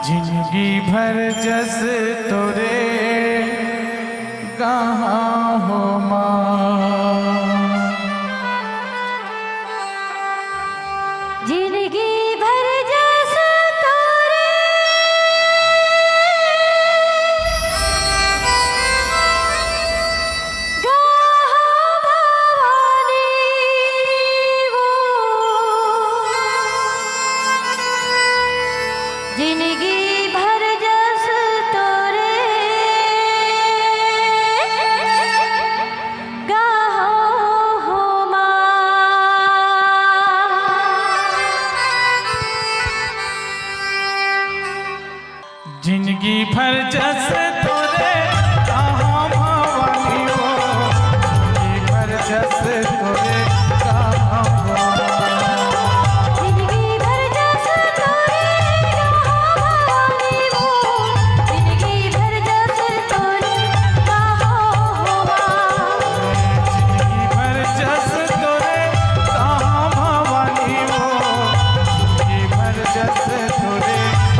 जिंदगी भर जस तोरे कहाँ हो माँ, जिंदगी भर जस तोरे गाहो भवानी वो, जिंदगी भर जस तोरे गाहो हो जिंदगी भर जस तोरे कहाँ भवानी हो, जिंदगी भर जस तोरे कहाँ जिंदगी भर जस तोरे गाहो भवानी वो, जिंदगी भर जस तोरे गाहो हो जिंदगी भर जस तोरे कहाँ भवानी हो, जिंदगी भर जस तोरे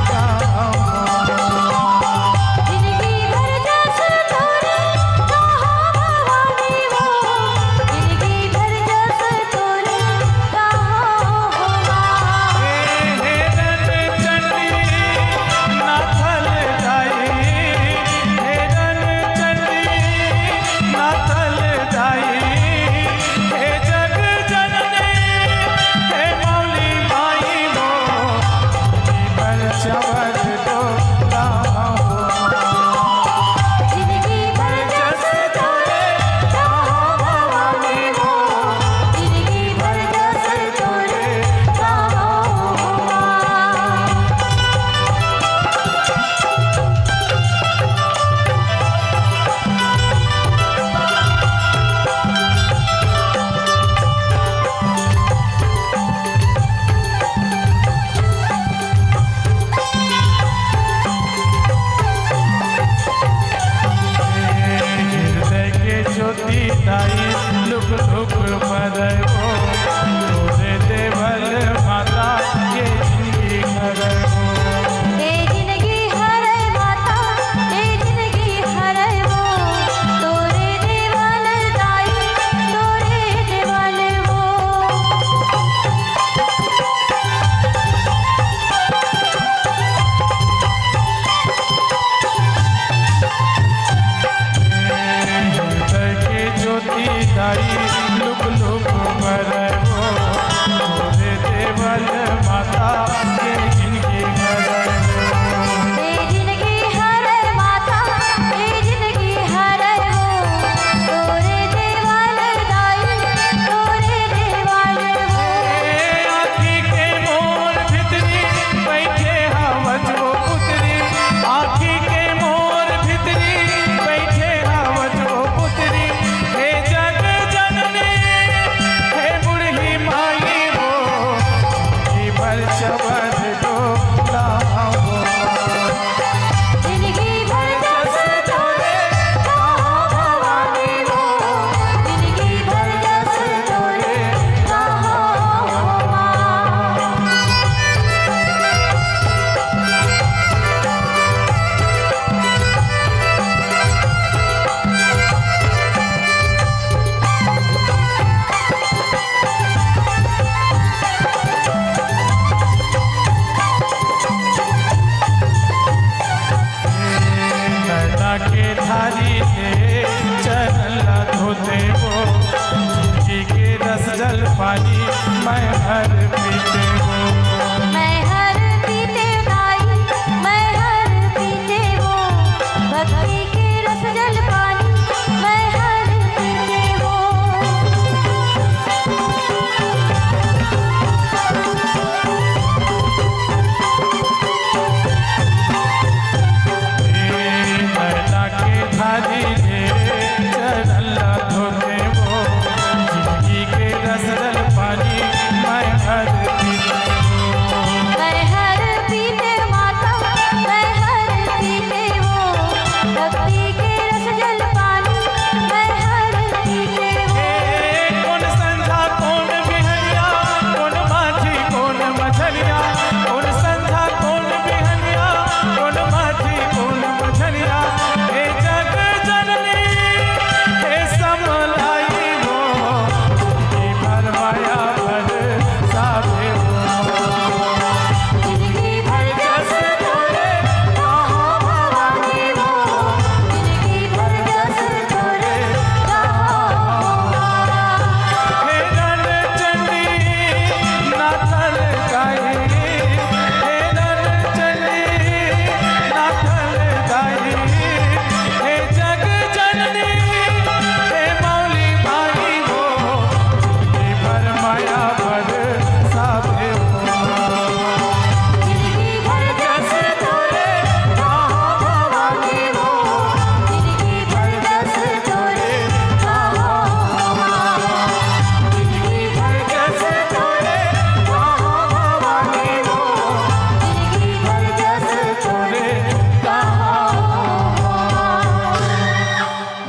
कहाँ जिंदगी भर जस तोरे गाहो भवानी वो, जिंदगी भर जस तोरे गाहो हो हे रन चंडी ना थल जाई, हे रन चंडी ना थल जाई, हे जग जननी हे मौली माई हो, जिंदगी भर चवर